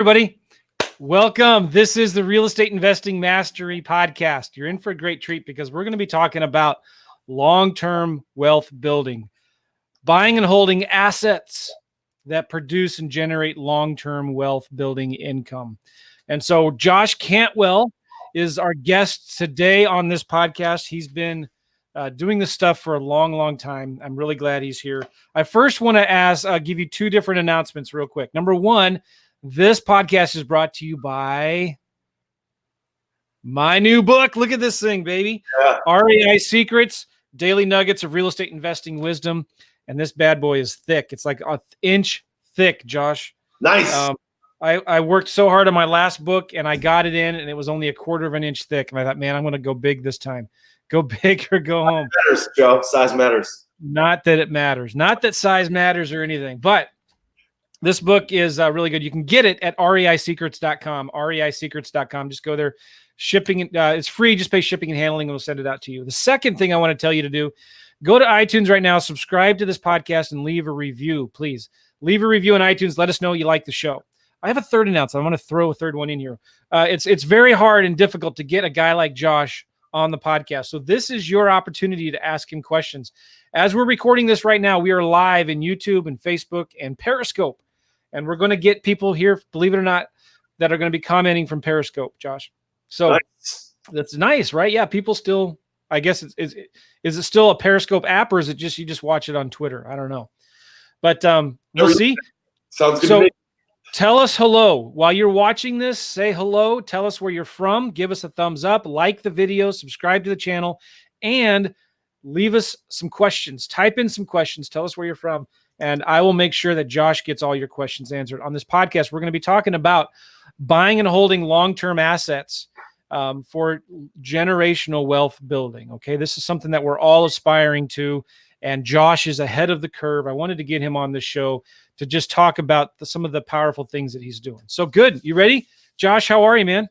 Everybody, welcome. This is the Real Estate Investing Mastery Podcast. You're in for a great treat because we're going to be talking about long-term wealth building, buying and holding assets that produce and generate long-term wealth building income. And so Josh Cantwell is our guest today on this podcast. He's been doing this stuff for a long, long time. I'm really glad he's here. I first want to give you two different announcements real quick. Number one, this podcast is brought to you by my new book. Look at this thing, baby. Yeah. REI Secrets, Daily Nuggets of Real Estate Investing Wisdom. And this bad boy is thick. It's like an inch thick, Josh. Nice. I worked so hard on my last book and I got it in and it was only a quarter of an inch thick. And I thought, man, I'm going to go big this time. Go big or go home. Matters, Joe. Size matters. Not that it matters. Not that size matters or anything, but this book is really good. You can get it at reisecrets.com, reisecrets.com. Just go there. Shipping, it's free. Just pay shipping and handling, and we'll send it out to you. The second thing I want to tell you to do, go to iTunes right now, subscribe to this podcast, and leave a review, please. Leave a review on iTunes. Let us know you like the show. I have a third announcement. I want to throw a third one in here. It's very hard and difficult to get a guy like Josh on the podcast. So this is your opportunity to ask him questions. As we're recording this right now, we are live in YouTube and Facebook and Periscope. And we're going to get people here, believe it or not, that are going to be commenting from Periscope, Josh. So Nice. That's nice, right? Yeah, people still, I guess, is it still a Periscope app or is it just you just watch it on Twitter? I don't know. But we'll see. Sounds good So to me. tell us hello. While you're watching this, say hello. Tell us where you're from. Give us a thumbs up. Like the video. Subscribe to the channel. And leave us some questions. Type in some questions. Tell us where you're from. And I will make sure that Josh gets all your questions answered. On this podcast, we're going to be talking about buying and holding long-term assets for generational wealth building. Okay, this is something that we're all aspiring to, and Josh is ahead of the curve. I wanted to get him on this show to just talk about some of the powerful things that he's doing. So good. You ready? Josh, how are you, man?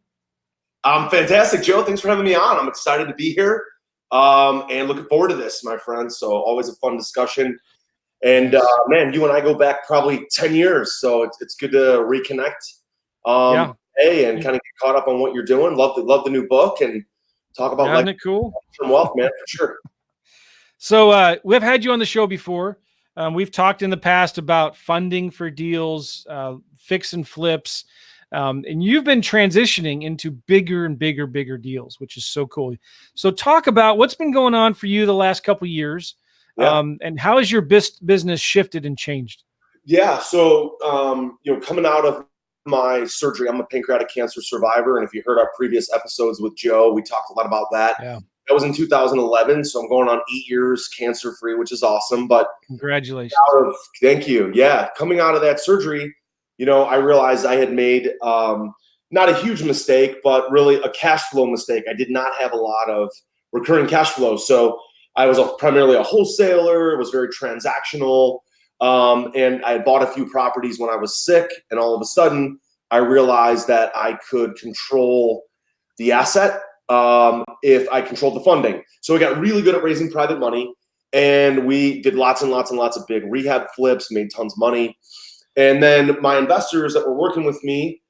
I'm fantastic, Joe. Thanks for having me on. I'm excited to be here and looking forward to this, my friend. So always a fun discussion. And man, you and I go back probably 10 years, so it's good to reconnect. Hey, and kind of get caught up on what you're doing. Love the new book and talk about Isn't it cool? Long-term wealth, man, for sure. So we've had you on the show before. We've talked in the past about funding for deals, fix and flips, and you've been transitioning into bigger and bigger deals, which is so cool. So talk about what's been going on for you the last couple of years. Yeah. And how has your business shifted and changed? Yeah. So, coming out of my surgery, I'm a pancreatic cancer survivor. And if you heard our previous episodes with Joe, we talked a lot about that. Yeah. That was in 2011. So I'm going on 8 years cancer free, which is awesome. But Congratulations. Thank you. Yeah. Coming out of that surgery, I realized I had made not a huge mistake, but really a cash flow mistake. I did not have a lot of recurring cash flow. So I was primarily a wholesaler. It was very transactional. And I had bought a few properties when I was sick. And all of a sudden, I realized that I could control the asset if I controlled the funding. So I got really good at raising private money. And we did lots and lots and lots of big rehab flips, made tons of money. And then my investors that were working with me,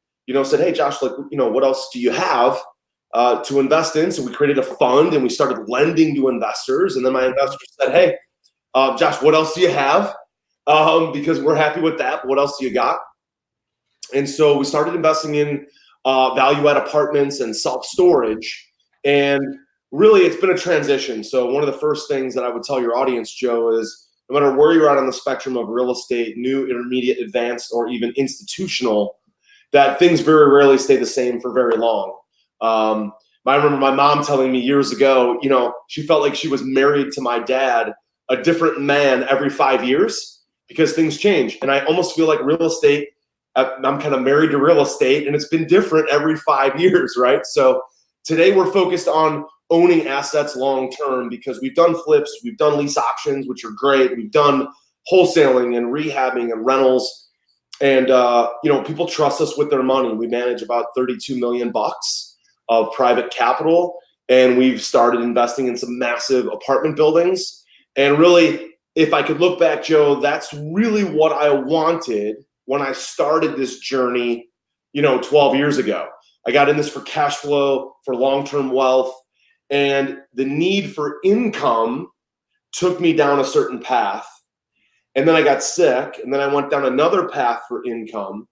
said, hey, Josh, what else do you have to invest in? So we created a fund and we started lending to investors. And then my investors said, hey, Josh, what else do you have? Because we're happy with that. What else do you got? And so we started investing in value-add apartments and self-storage. And really, it's been a transition. So one of the first things that I would tell your audience, Joe, is no matter where you're at on the spectrum of real estate, new, intermediate, advanced, or even institutional, that things very rarely stay the same for very long. I remember my mom telling me years ago, she felt like she was married to my dad, a different man every 5 years because things change. And I almost feel like real estate, I'm kind of married to real estate and it's been different every 5 years, right? So today we're focused on owning assets long-term because we've done flips, we've done lease options, which are great. We've done wholesaling and rehabbing and rentals. And, people trust us with their money. We manage about $32 million of private capital. And we've started investing in some massive apartment buildings. And really, if I could look back, Joe, that's really what I wanted when I started this journey 12 years ago. I got in this for cash flow, for long-term wealth, and the need for income took me down a certain path. And then I got sick, and then I went down another path for income.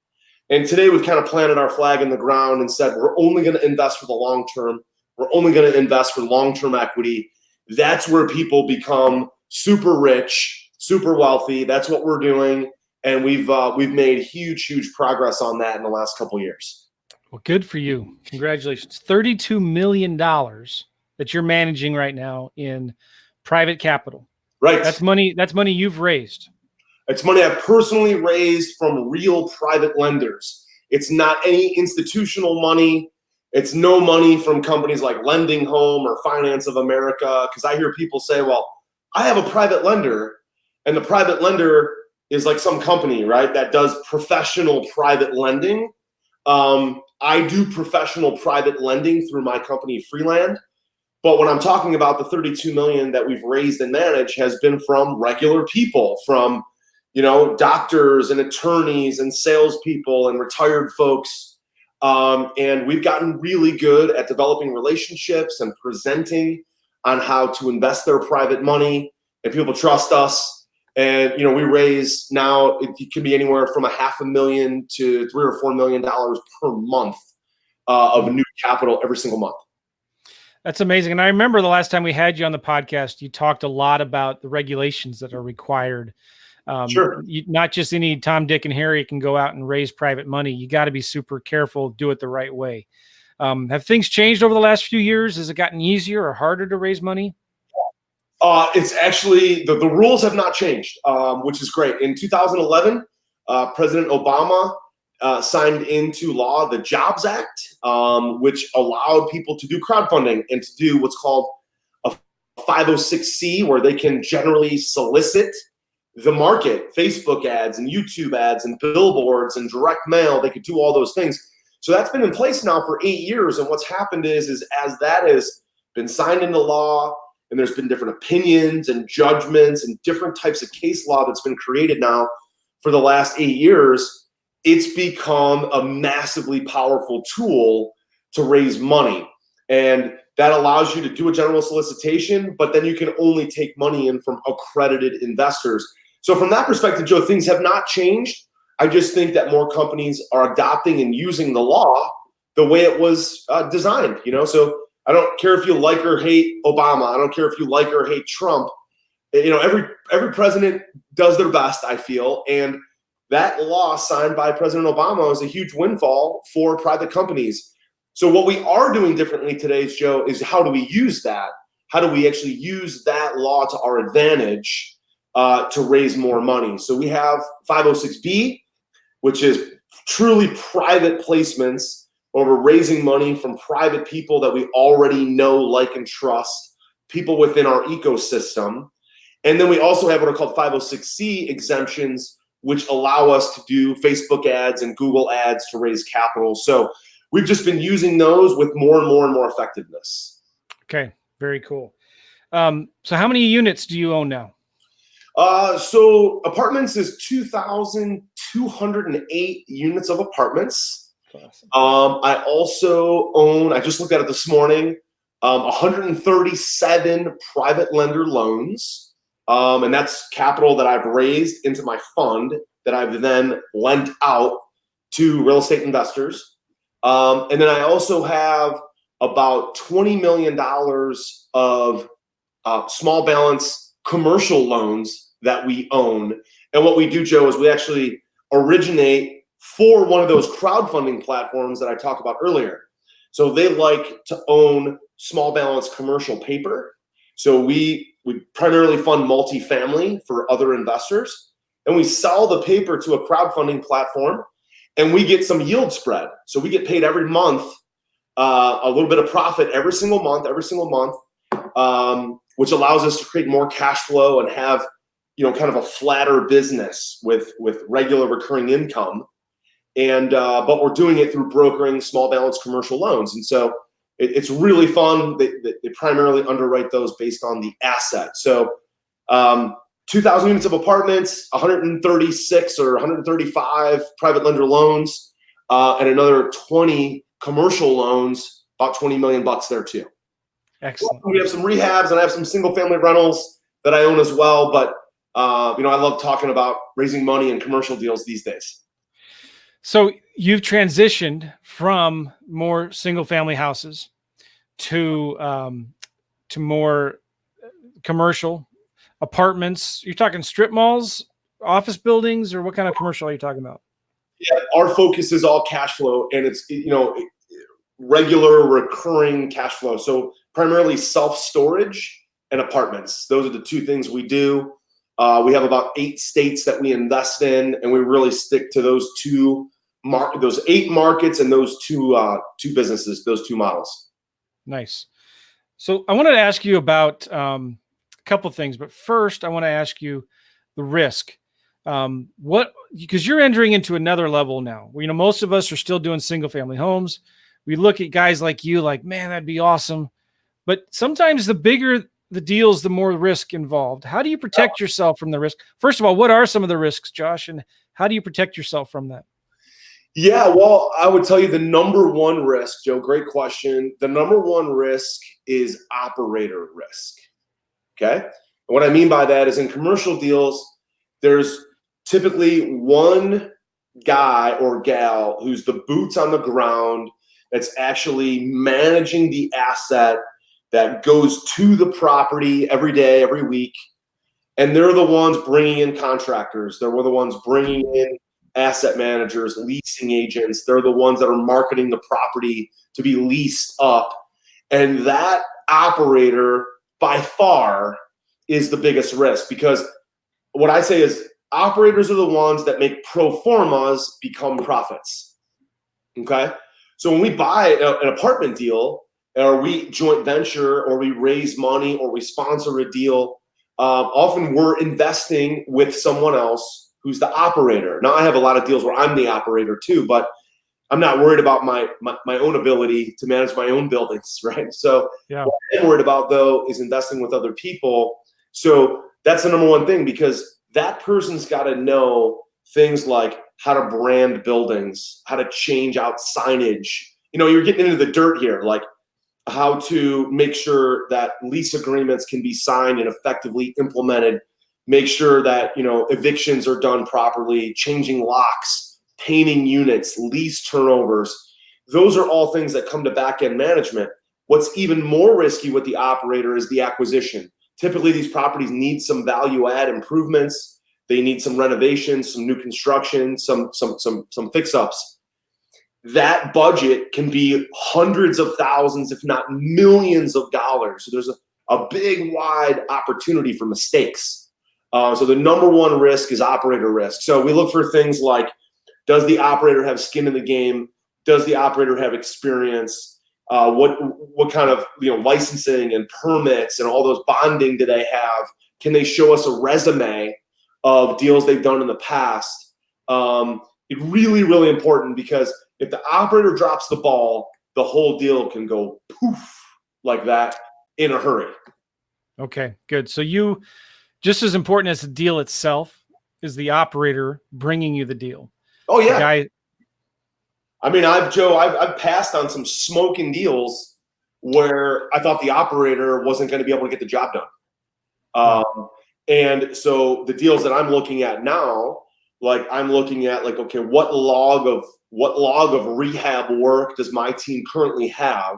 And today we've kind of planted our flag in the ground and said, we're only going to invest for the long term. We're only going to invest for long-term equity. That's where people become super rich, super wealthy. That's what we're doing. And we've made huge progress on that in the last couple of years. Well, good for you. Congratulations. $32 million that you're managing right now in private capital. Right. That's money you've raised. It's money I've personally raised from real private lenders. It's not any institutional money. It's no money from companies like Lending Home or Finance of America. Because I hear people say, well, I have a private lender, and the private lender is like some company, right, that does professional private lending. I do professional private lending through my company, Freeland. But when I'm talking about the 32 million that we've raised and managed has been from regular people, from doctors and attorneys and salespeople and retired folks. And we've gotten really good at developing relationships and presenting on how to invest their private money, and people trust us. And, we raise now, it can be anywhere from $500,000 to $3 or $4 million per month of new capital every single month. That's amazing. And I remember the last time we had you on the podcast, you talked a lot about the regulations that are required. Sure. Not just any Tom, Dick, and Harry can go out and raise private money. You got to be super careful, do it the right way. Have things changed over the last few years? Has it gotten easier or harder to raise money? It's actually, the rules have not changed, which is great. In 2011, President Obama signed into law the Jobs Act, which allowed people to do crowdfunding and to do what's called a 506C, where they can generally solicit the market, Facebook ads and YouTube ads and billboards and direct mail. They could do all those things. So that's been in place now for 8 years. And what's happened is as that has been signed into law, and there's been different opinions and judgments and different types of case law that's been created now for the last 8 years, it's become a massively powerful tool to raise money. And that allows you to do a general solicitation, but then you can only take money in from accredited investors. So from that perspective, Joe, things have not changed. I just think that more companies are adopting and using the law the way it was designed. So I don't care if you like or hate Obama. I don't care if you like or hate Trump. Every president does their best, I feel. And that law signed by President Obama is a huge windfall for private companies. So what we are doing differently today, Joe, is how do we use that? How do we actually use that law to our advantage to raise more money? So we have 506B, which is truly private placements, where we're raising money from private people that we already know, like, and trust, people within our ecosystem. And then we also have what are called 506C exemptions, which allow us to do Facebook ads and Google ads to raise capital. So we've just been using those with more and more effectiveness. Okay, very cool. So how many units do you own now? So apartments is 2,208 units of apartments. Awesome. I also own, I just looked at it this morning, 137 private lender loans. And that's capital that I've raised into my fund that I've then lent out to real estate investors. And then I also have about $20 million of small balance commercial loans that we own. And what we do, Joe, is we actually originate for one of those crowdfunding platforms that I talked about earlier. So they like to own small balance commercial paper. So we primarily fund multifamily for other investors, and we sell the paper to a crowdfunding platform, and we get some yield spread. So we get paid every month, a little bit of profit every single month, which allows us to create more cash flow and have, kind of a flatter business with regular recurring income. And but we're doing it through brokering small balance commercial loans. And so it's really fun. They primarily underwrite those based on the asset. So 2,000 units of apartments, 136 or 135 private lender loans. and another 20 commercial loans, about 20 million bucks there too. Excellent. We have some rehabs, and I have some single family rentals that I own as well. But I love talking about raising money in commercial deals these days. So you've transitioned from more single family houses to more commercial apartments. You're talking strip malls, office buildings, or what kind of commercial are you talking about? Yeah, our focus is all cash flow, and it's regular recurring cash flow. So primarily self-storage and apartments. Those are the two things we do. We have about 8 states that we invest in, and we really stick to those those 8 markets and those two businesses, those 2 models. Nice. So I wanted to ask you about a couple of things, but first I want to ask you the risk. Because you're entering into another level now. Most of us are still doing single family homes. We look at guys like you, like, man, that'd be awesome. But sometimes the bigger the deals, the more risk involved. How do you protect yourself from the risk? First of all, what are some of the risks, Josh, and how do you protect yourself from that? Yeah, well, I would tell you the number one risk, Joe, great question. The number one risk is operator risk. Okay. And what I mean by that is in commercial deals, there's typically one guy or gal who's the boots on the ground that's actually managing the asset that goes to the property every day, every week. And they're the ones bringing in contractors. They're the ones bringing in asset managers, leasing agents. They're the ones that are marketing the property to be leased up. And that operator by far is the biggest risk, because what I say is operators are the ones that make pro formas become profits. Okay. So when we buy an apartment deal, or we joint venture, or we raise money, or we sponsor a deal, often we're investing with someone else who's the operator. Now I have a lot of deals where I'm the operator too, but I'm not worried about my own ability to manage my own buildings, right? So yeah. What I'm worried about though is investing with other people. So that's the number one thing, because that person's got to know things like how to brand buildings, how to change out signage. You're getting into the dirt here, like how to make sure that lease agreements can be signed and effectively implemented, make sure that, evictions are done properly, changing locks, painting units, lease turnovers. Those are all things that come to back-end management. What's even more risky with the operator is the acquisition. Typically, these properties need some value-add improvements. They need some renovations, some new construction, some fix-ups. That budget can be hundreds of thousands, if not millions of dollars. So there's a big, wide opportunity for mistakes. So the number one risk is operator risk. So we look for things like, does the operator have skin in the game? Does the operator have experience? What kind of licensing and permits and all those bonding do they have? Can they show us a resume of deals they've done in the past? It's really, really important, because if the operator drops the ball, the whole deal can go poof like that in a hurry. Okay, good. So just as important as the deal itself is the operator bringing you the deal. Oh yeah. I've passed on some smoking deals where I thought the operator wasn't going to be able to get the job done. And so the deals that I'm looking at now, I'm looking at okay, what log of rehab work does my team currently have?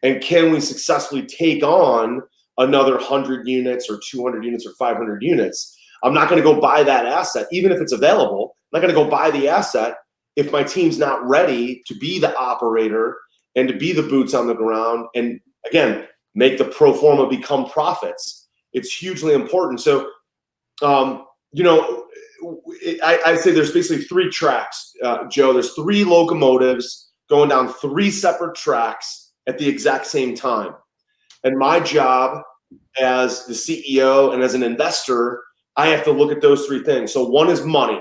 And can we successfully take on another 100 units or 200 units or 500 units? I'm not going to go buy that asset, even if it's available. I'm not going to go buy the asset if my team's not ready to be the operator and to be the boots on the ground and, again, make the pro forma become profits. It's hugely important. So, I say there's basically 3 tracks, Joe. There's 3 locomotives going down 3 separate tracks at the exact same time. And my job as the CEO and as an investor, I have to look at those 3 things. So one is money.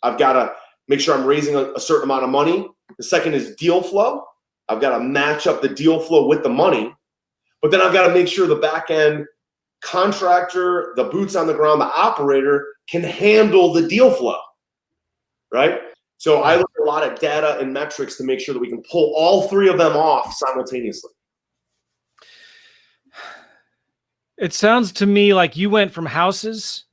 I've got to make sure I'm raising a certain amount of money. The second is deal flow. I've got to match up the deal flow with the money. But then I've got to make sure the back end contractor, the boots on the ground, the operator can handle the deal flow, right? So I look at a lot of data and metrics to make sure that we can pull all three of them off simultaneously. It sounds to me like you went from houses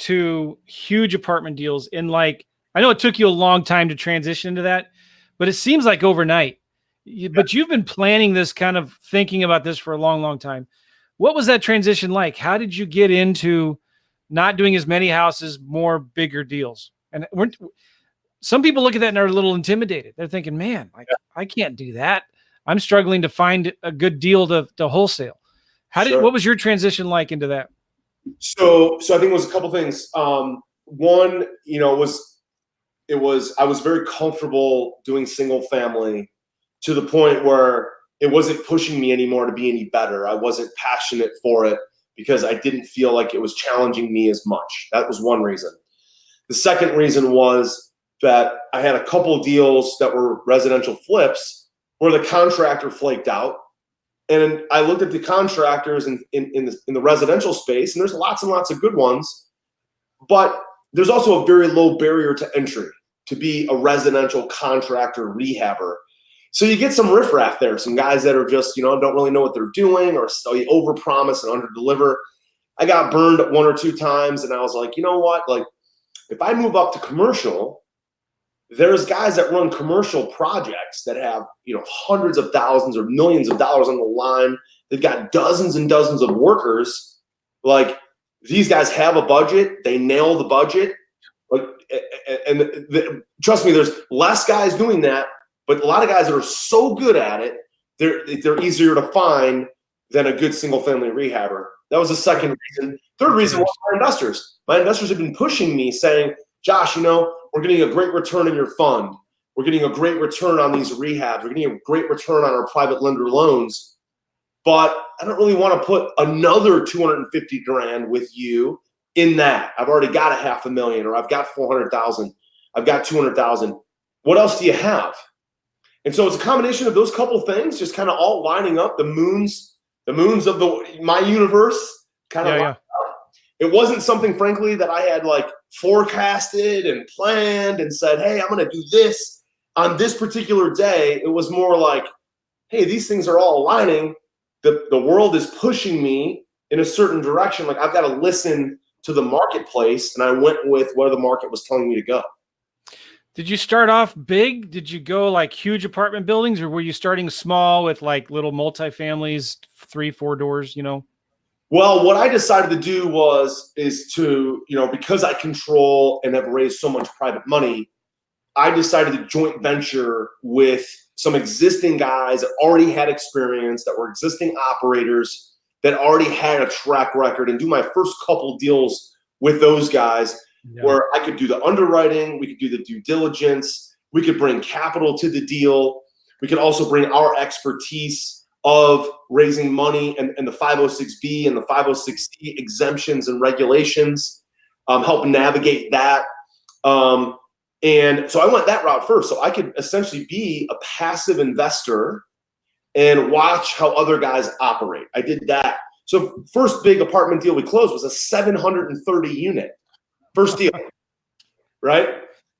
to huge apartment deals in like, I know it took you a long time to transition into that, but it seems like overnight. But you've been planning this, kind of thinking about this for a long, long time. What was that transition like? How did you get into not doing as many houses, more bigger deals? And some people look at that and are a little intimidated. They're thinking, man, I can't do that. I'm struggling to find a good deal to wholesale. What was your transition like into that? So I think it was a couple things. One, I was very comfortable doing single family to the point where it wasn't pushing me anymore to be any better. I wasn't passionate for it because I didn't feel like it was challenging me as much. That was one reason. The second reason was that I had a couple deals that were residential flips where the contractor flaked out. And I looked at the contractors in the residential space, and there's lots and lots of good ones, but there's also a very low barrier to entry to be a residential contractor rehabber. So you get some riffraff there, some guys that are just, don't really know what they're doing, or so you overpromise and underdeliver. I got burned 1 or 2 times, and I was like, you know what? Like, if I move up to commercial, there's guys that run commercial projects that have, hundreds of thousands or millions of dollars on the line. They've got dozens and dozens of workers. Like, these guys have a budget. They nail the budget. Trust me, there's less guys doing that, but a lot of guys that are so good at it, they're easier to find than a good single family rehabber. That was the second reason. Third reason was my investors. My investors have been pushing me, saying, Josh, we're getting a great return in your fund. We're getting a great return on these rehabs. We're getting a great return on our private lender loans. But I don't really want to put another $250,000 with you in that. I've already got $500,000, or I've got $400,000. I've got $200,000. What else do you have? And so it's a combination of those couple things, just kind of all lining up. The moons of my universe kind of lined up. It wasn't something, frankly, that I had like forecasted and planned and said, hey, I'm going to do this on this particular day. It was more like, hey, these things are all aligning. The world is pushing me in a certain direction. Like, I've got to listen to the marketplace. And I went with where the market was telling me to go. Did you start off big? Did you go like huge apartment buildings, or were you starting small with like little multifamilies, 3-4 doors, Well, what I decided to do is to, because I control and have raised so much private money, I decided to joint venture with some existing guys that already had experience, that were existing operators, that already had a track record, and do my first couple deals with those guys where I could do the underwriting, we could do the due diligence, we could bring capital to the deal, we could also bring our expertise of raising money and the 506B and the 506C exemptions and regulations, help navigate that. And so I went that route first. So I could essentially be a passive investor and watch how other guys operate. I did that. So first big apartment deal we closed was a 730 unit. First deal, right?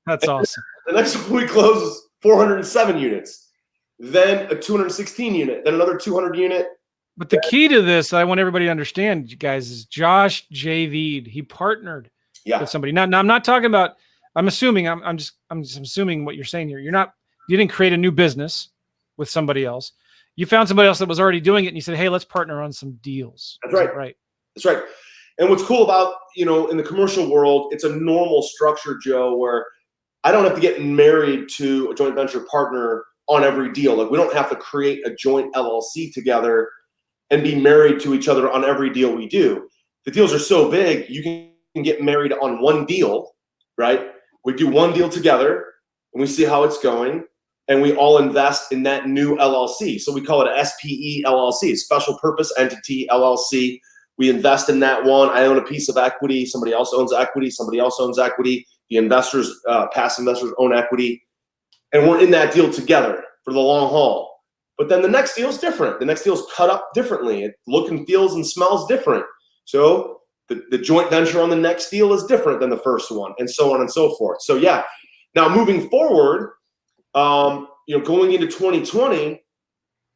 That's awesome. The next one we closed was 407 units. Then a 216 unit, then another 200 unit. But the key to this, I want everybody to understand, you guys, is Josh JV'd. He partnered with somebody. Now, I'm not talking about. I'm assuming. I'm just assuming what you're saying here. You didn't create a new business with somebody else. You found somebody else that was already doing it, and you said, "Hey, let's partner on some deals." That's right. Right. That's right. And what's cool about in the commercial world, it's a normal structure, Joe, where I don't have to get married to a joint venture partner on every deal. Like, we don't have to create a joint LLC together and be married to each other on every deal we do. The deals are so big, you can get married on one deal, right? We do one deal together and we see how it's going, and we all invest in that new LLC. So we call it a SPE LLC, Special Purpose Entity LLC. We invest in that one. I own a piece of equity. Somebody else owns equity. Somebody else owns equity. The investors, past investors, own equity. And we're in that deal together for the long haul. But then the next deal is different. The next deal is cut up differently. It looks and feels and smells different. So the joint venture on the next deal is different than the first one, and so on and so forth. So yeah. Now moving forward, Going into 2020,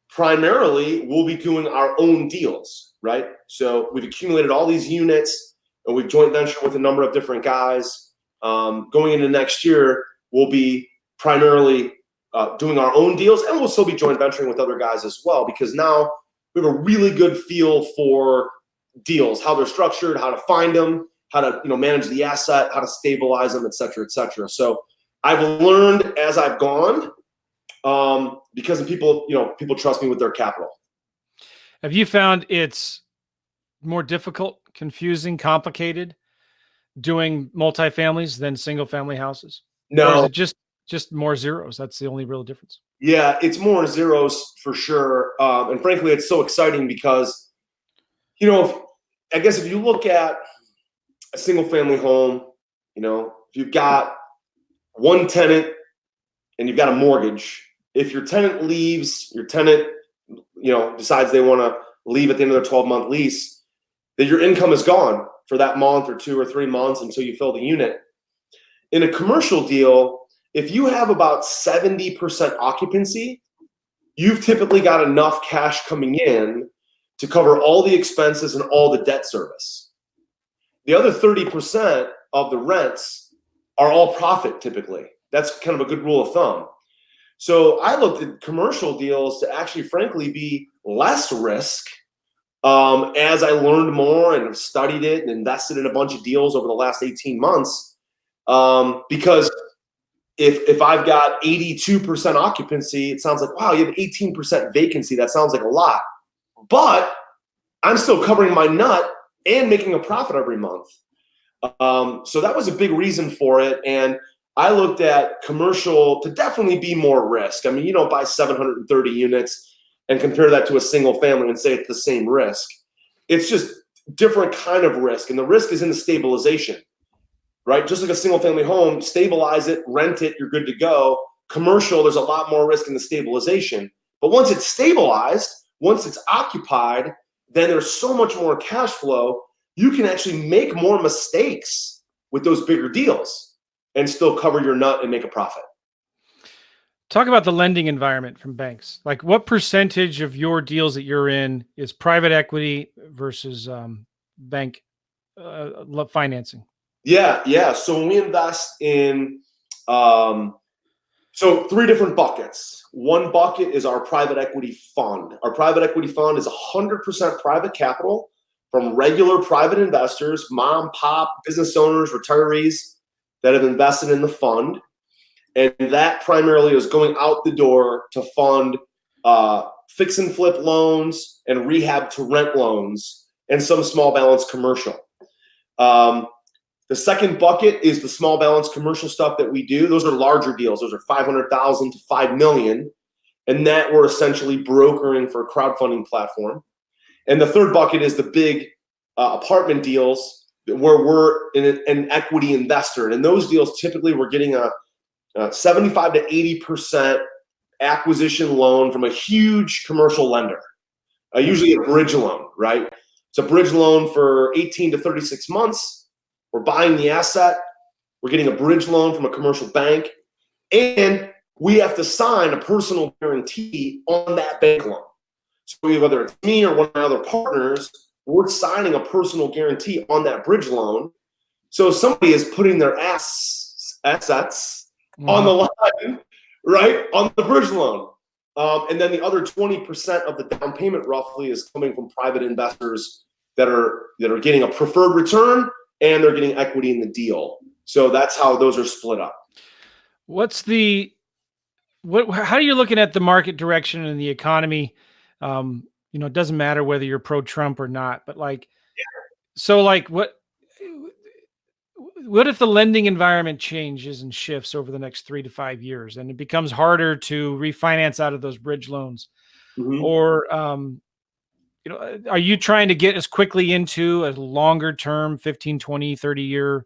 primarily we'll be doing our own deals, right? So we've accumulated all these units and we've joint ventured with a number of different guys. Going into next year, we'll be primarily doing our own deals, and we'll still be joint venturing with other guys as well, because now we have a really good feel for deals, how they're structured, how to find them, how to manage the asset, how to stabilize them, et cetera, et cetera. So I've learned as I've gone, because of people trust me with their capital. Have you found it's more difficult, confusing, complicated doing multifamilies than single family houses? No. Or is it just more zeros? That's the only real difference. Yeah, it's more zeros for sure. And frankly, it's so exciting because, I guess if you look at a single family home, if you've got one tenant and you've got a mortgage, if your tenant leaves, your tenant, decides they want to leave at the end of their 12-month lease, then your income is gone for that month or 2 or 3 months until you fill the unit. In a commercial deal, if you have about 70% occupancy, you've typically got enough cash coming in to cover all the expenses and all the debt service. The other 30% of the rents are all profit typically. That's kind of a good rule of thumb. So I looked at commercial deals to actually, frankly, be less risk as I learned more and studied it and invested in a bunch of deals over the last 18 months. Because if I've got 82% occupancy, it sounds like, wow, you have 18% vacancy. That sounds like a lot. But I'm still covering my nut and making a profit every month. So that was a big reason for it. And I looked at commercial to definitely be more risk. I mean, you don't buy 730 units and compare that to a single family and say it's the same risk. It's just different kind of risk. And the risk is in the stabilization, right? Just like a single family home, stabilize it, rent it, you're good to go. Commercial, there's a lot more risk in the stabilization. But once it's stabilized, once it's occupied, then there's so much more cash flow. You can actually make more mistakes with those bigger deals and still cover your nut and make a profit. Talk about the lending environment from banks. Like, what percentage of your deals that you're in is private equity versus bank financing? Yeah. So when we invest in, so 3 different buckets. One bucket is our private equity fund. Our private equity fund is 100% private capital from regular private investors, mom, pop, business owners, retirees that have invested in the fund. And that primarily is going out the door to fund fix and flip loans and rehab to rent loans and some small balance commercial. The second bucket is the small balance commercial stuff that we do. Those are larger deals. Those are $500,000 to $5 million. And that we're essentially brokering for a crowdfunding platform. And the third bucket is the big apartment deals where we're an equity investor. And in those deals, typically we're getting a 75 to 80% acquisition loan from a huge commercial lender, usually a bridge loan, right? It's a bridge loan for 18 to 36 months. We're buying the asset. We're getting a bridge loan from a commercial bank. And we have to sign a personal guarantee on that bank loan. So whether it's me or one of my other partners, we're signing a personal guarantee on that bridge loan. So somebody is putting their assets on the line, right, on the bridge loan. And then the other 20% of the down payment roughly is coming from private investors that are getting a preferred return and they're getting equity in the deal. So that's how those are split up. How are you looking at the market direction and the economy? It doesn't matter whether you're pro-Trump or not, but what if the lending environment changes and shifts over the next 3 to 5 years and it becomes harder to refinance out of those bridge loans? Mm-hmm. Or, are you trying to get as quickly into a longer term 15, 20, 30 year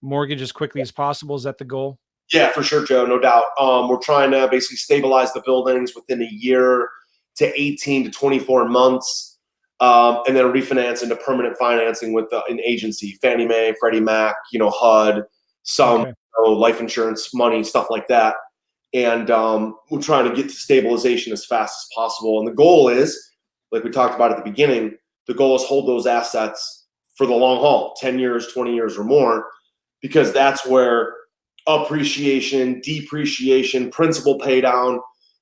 mortgage as quickly as possible? Is that the goal? Yeah, for sure, Joe, no doubt. We're trying to basically stabilize the buildings within a year to 18 to 24 months, and then refinance into permanent financing with an agency, Fannie Mae, Freddie Mac, HUD, some life insurance money, stuff like that. And we're trying to get to stabilization as fast as possible. And the goal is, like we talked about at the beginning, the goal is hold those assets for the long haul, 10 years, 20 years or more, because that's where appreciation, depreciation, principal pay down,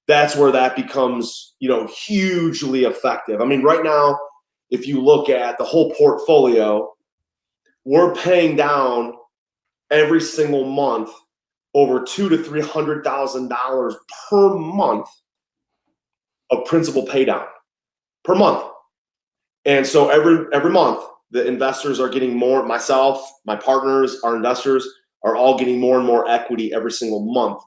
that's where that becomes, hugely effective. I mean, right now, if you look at the whole portfolio, we're paying down every single month over $200,000 to $300,000 per month of principal pay down per month. And so every month, the investors are getting more. Myself, my partners, our investors are all getting more and more equity every single month,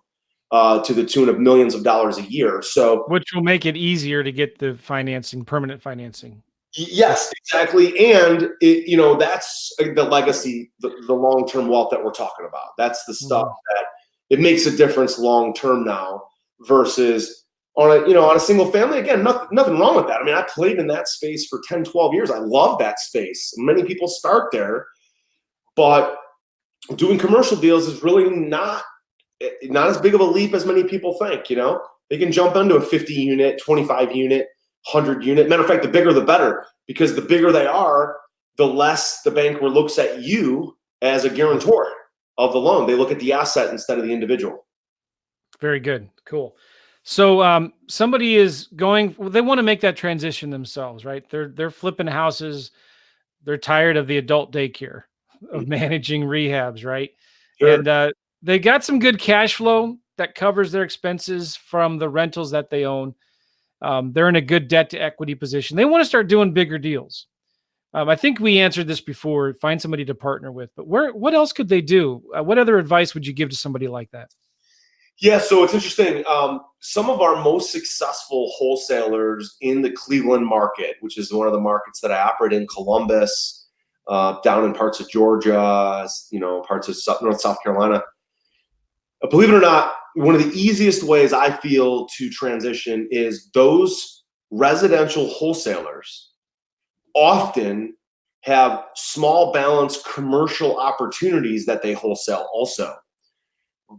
to the tune of millions of dollars a year. So, which will make it easier to get the financing, permanent financing. Yes, exactly. And that's the legacy, the long-term wealth that we're talking about. That's the stuff that it makes a difference long-term now versus on a single family. Again, nothing wrong with that. I mean, I played in that space for 10, 12 years. I love that space. Many people start there, but doing commercial deals is really not as big of a leap as many people think. They can jump into a 50 unit, 25 unit, 100 unit. Matter of fact, the bigger the better, because the bigger they are, the less the banker looks at you as a guarantor of the loan. They look at the asset instead of the individual. Very good. Cool. So somebody is they want to make that transition themselves, right? They're flipping houses. They're tired of the adult daycare, of managing rehabs, right? Sure. And they got some good cash flow that covers their expenses from the rentals that they own. They're in a good debt to equity position. They want to start doing bigger deals. I think we answered this before, find somebody to partner with, but what else could they do? What other advice would you give to somebody like that? Yeah, so it's interesting. Some of our most successful wholesalers in the Cleveland market, which is one of the markets that I operate in, Columbus, down in parts of Georgia, parts of North South Carolina. Believe it or not, one of the easiest ways I feel to transition is those residential wholesalers often have small balance commercial opportunities that they wholesale also,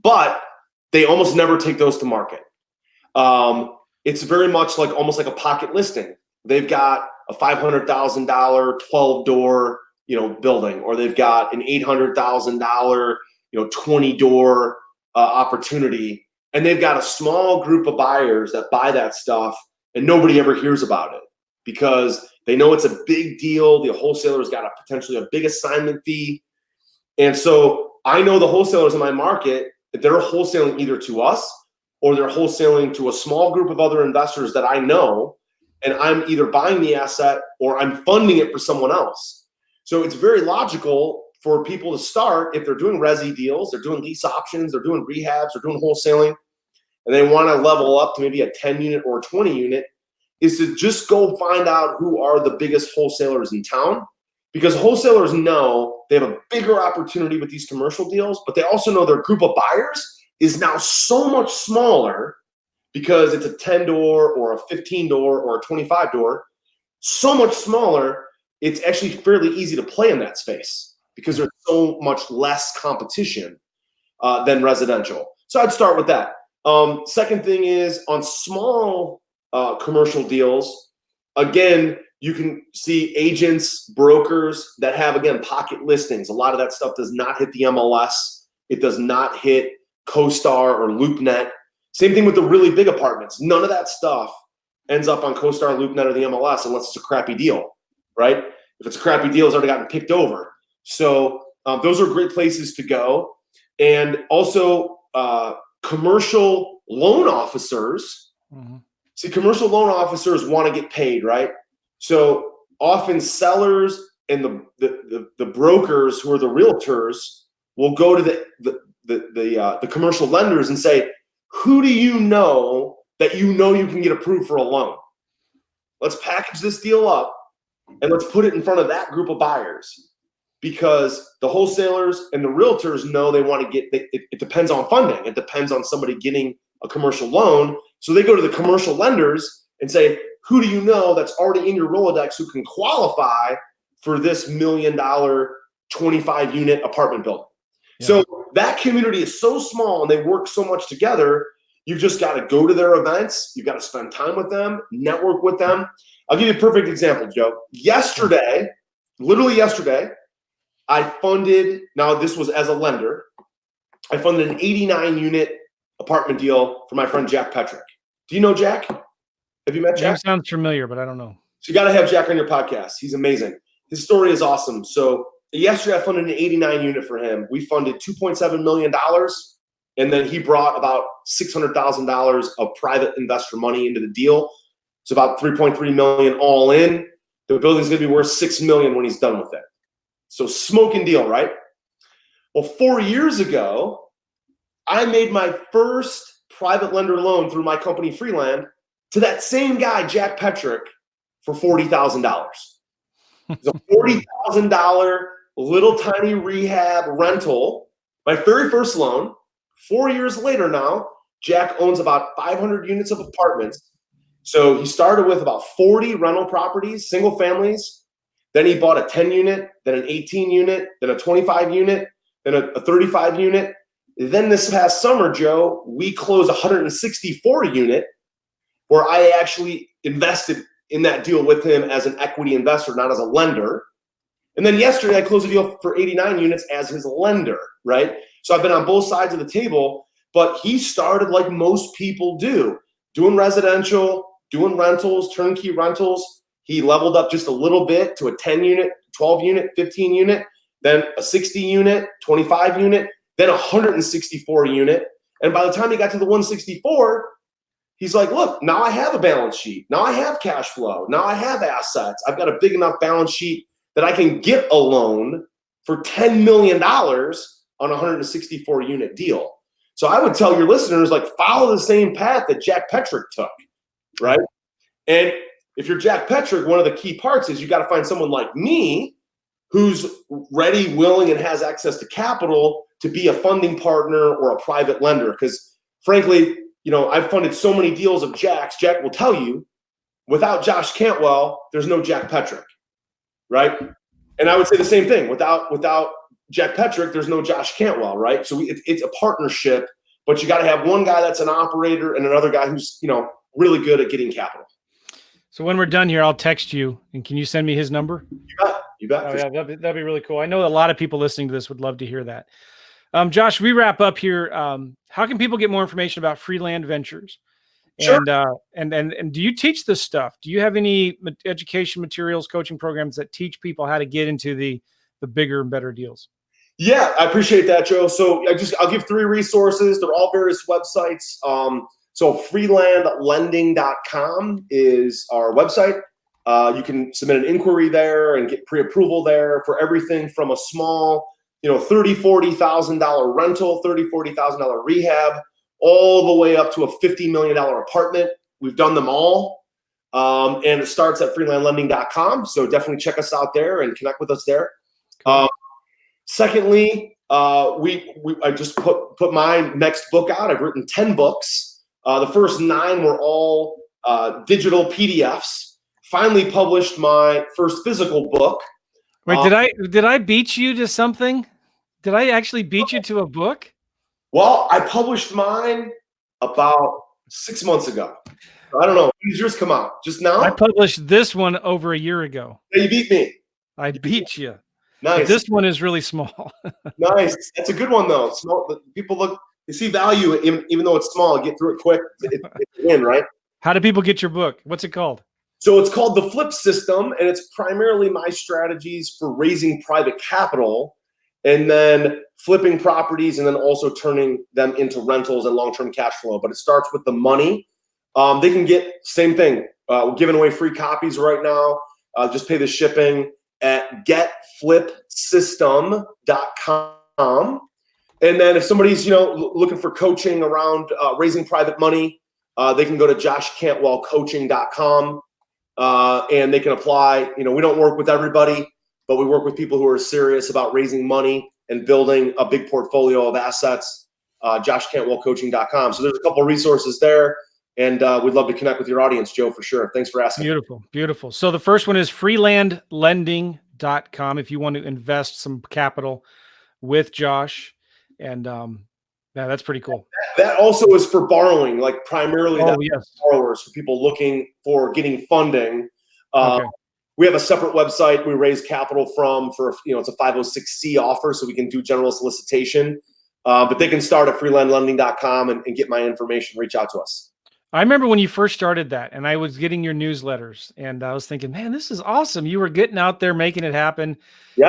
but they almost never take those to market. It's very much almost like a pocket listing. They've got a $500,000 12-door building, or they've got an $800,000 20-door opportunity, and they've got a small group of buyers that buy that stuff, and nobody ever hears about it because they know it's a big deal. The wholesaler's got potentially a big assignment fee. And so I know the wholesalers in my market, that they're wholesaling either to us or they're wholesaling to a small group of other investors that I know, and I'm either buying the asset or I'm funding it for someone else. So it's very logical for people to start, if they're doing resi deals, they're doing lease options, they're doing rehabs, they're doing wholesaling, and they want to level up to maybe a 10 unit or a 20 unit, is to just go find out who are the biggest wholesalers in town. Because wholesalers know they have a bigger opportunity with these commercial deals, but they also know their group of buyers is now so much smaller because it's a 10-door or a 15-door or a 25-door, so much smaller, it's actually fairly easy to play in that space because there's so much less competition than residential. So I'd start with that. Second thing is on small commercial deals, again, you can see agents, brokers that have, again, pocket listings. A lot of that stuff does not hit the MLS. It does not hit CoStar or LoopNet. Same thing with the really big apartments. None of that stuff ends up on CoStar, LoopNet, or the MLS unless it's a crappy deal, right? If it's a crappy deal, it's already gotten picked over. So those are great places to go. And also commercial loan officers. Mm-hmm. See, commercial loan officers want to get paid, right? So often sellers and the brokers who are the realtors will go to the commercial lenders and say, who do you know that you can get approved for a loan? Let's package this deal up and let's put it in front of that group of buyers, because the wholesalers and the realtors know they want to get, it depends on funding. It depends on somebody getting a commercial loan. So they go to the commercial lenders and say, who do you know that's already in your Rolodex who can qualify for this $1 million 25-unit apartment building? Yeah. So that community is so small and they work so much together You've just got to go to their events. You've got to spend time with them, network with them. I'll give you a perfect example, Joe. Yesterday, literally yesterday, I funded, now this was as a lender, I funded an 89 unit apartment deal for my friend Jack Petrick. Do you know Jack? Have you met Jack? Name sounds familiar, but I don't know. So you got to have Jack on your podcast. He's amazing. His story is awesome. So yesterday I funded an 89 unit for him. We funded $2.7 million. And then he brought about $600,000 of private investor money into the deal. It's about $3.3 million all in. The building's going to be worth $6 million when he's done with it. So smoking deal, right? Well, 4 years ago, I made my first private lender loan through my company Freeland to that same guy, Jack Petrick, for $40,000. It's a $40,000 little tiny rehab rental. My very first loan. 4 years later now, Jack owns about 500 units of apartments. So he started with about 40 rental properties, single families. Then he bought a 10 unit, then an 18 unit, then a 25 unit, then a 35 unit. Then this past summer, Joe, we closed a 164 unit where I actually invested in that deal with him as an equity investor, not as a lender. And then yesterday I closed a deal for 89 units as his lender, right? So I've been on both sides of the table, but he started like most people do, doing residential, doing rentals, turnkey rentals. He leveled up just a little bit to a 10 unit, 12 unit, 15 unit, then a 60 unit, 25 unit, then a 164 unit. And by the time he got to the 164, he's like, look, now I have a balance sheet. Now I have cash flow. Now I have assets. I've got a big enough balance sheet that I can get a loan for $10 million on a 164 unit deal. So I would tell your listeners, like, follow the same path that Jack Petrick took, right? And if you're Jack Petrick, one of the key parts is you got to find someone like me who's ready, willing, and has access to capital to be a funding partner or a private lender. Because frankly, I've funded so many deals of Jack's. Jack will tell you, without Josh Cantwell, there's no Jack Petrick, right? And I would say the same thing. Without Jack Petrick, there's no Josh Cantwell, right? So it's a partnership, but you got to have one guy that's an operator and another guy who's, really good at getting capital. So when we're done here, I'll text you, and can you send me his number? You bet. Oh, yeah, that'd be really cool. I know a lot of people listening to this would love to hear that. Josh, we wrap up here. How can people get more information about Freeland Ventures? Sure. And do you teach this stuff? Do you have any education materials, coaching programs that teach people how to get into the bigger and better deals? Yeah, I appreciate that, Joe. So I'll give 3 resources. They're all various websites. So freelandlending.com is our website. You can submit an inquiry there and get pre-approval there for everything from a small, $30,000, $40,000 rental, $30,000, $40,000 rehab, all the way up to a $50 million apartment. We've done them all. And it starts at freelandlending.com. So definitely check us out there and connect with us there. Secondly, I just put my next book out. I've written 10 books. The first 9 were all digital PDFs. Finally published my first physical book. Wait, did I beat you to something? Did I actually beat you to a book? Well, I published mine about 6 months ago. I don't know. When did yours come out? Just now? I published this one over a year ago. Yeah, you beat me. I beat you. Nice. But this one is really small. Nice. That's a good one, though. Small. People they see value even though it's small. Get through it quick. It's a win, right? How do people get your book? What's it called? So it's called The Flip System, and it's primarily my strategies for raising private capital and then flipping properties and then also turning them into rentals and long-term cash flow. But it starts with the money. They can get same thing. We're giving away free copies right now. Just pay the shipping at getflipsystem.com. And then if somebody's looking for coaching around raising private money, they can go to joshcantwellcoaching.com. And they can apply. We don't work with everybody, but we work with people who are serious about raising money and building a big portfolio of assets. joshcantwellcoaching.com. So there's a couple of resources there, and we'd love to connect with your audience, Joe, for sure. Thanks for asking. Beautiful. So the first one is freelandlending.com if you want to invest some capital with Josh. And Yeah, that's pretty cool. That also is for borrowing, like primarily Yes. borrowers, for people looking for getting funding. Okay. We have a separate website we raise capital from for, it's a 506c offer, so we can do general solicitation. But they can start at freelandlending.com and get my information, reach out to us. I remember when you first started that, and I was getting your newsletters, and I was thinking, man, this is awesome. You were getting out there, making it happen,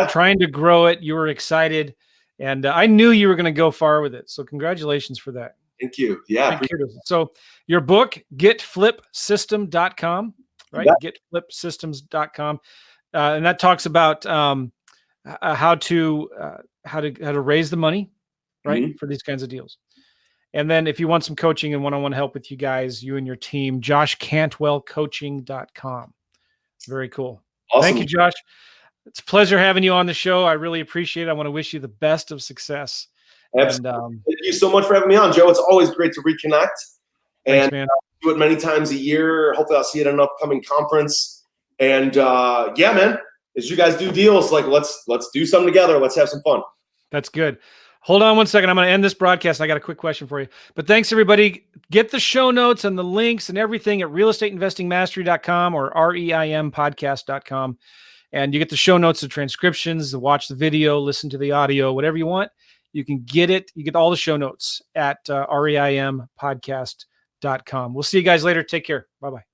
trying to grow it. You were excited, and I knew you were going to go far with it. So congratulations for that. Thank you. Yeah. So your book, getflipsystem.com, right? Yeah. Getflipsystems.com. And that talks about how to raise the money, right? For these kinds of deals. And then if you want some coaching and one-on-one help with you guys, you and your team, joshcantwellcoaching.com. Very cool. Awesome. Thank you, Josh. It's a pleasure having you on the show. I really appreciate it. I want to wish you the best of success. Absolutely. And, thank you so much for having me on, Joe. It's always great to reconnect. Thanks, man. Do it many times a year. Hopefully I'll see you at an upcoming conference. And yeah, man, as you guys do deals, like let's do something together. Let's have some fun. That's good. Hold on one second. I'm going to end this broadcast. I got a quick question for you. But thanks, everybody. Get the show notes and the links and everything at realestateinvestingmastery.com or reimpodcast.com. And you get the show notes, the transcriptions, watch the video, listen to the audio, whatever you want. You can get it. You get all the show notes at reimpodcast.com. We'll see you guys later. Take care. Bye-bye.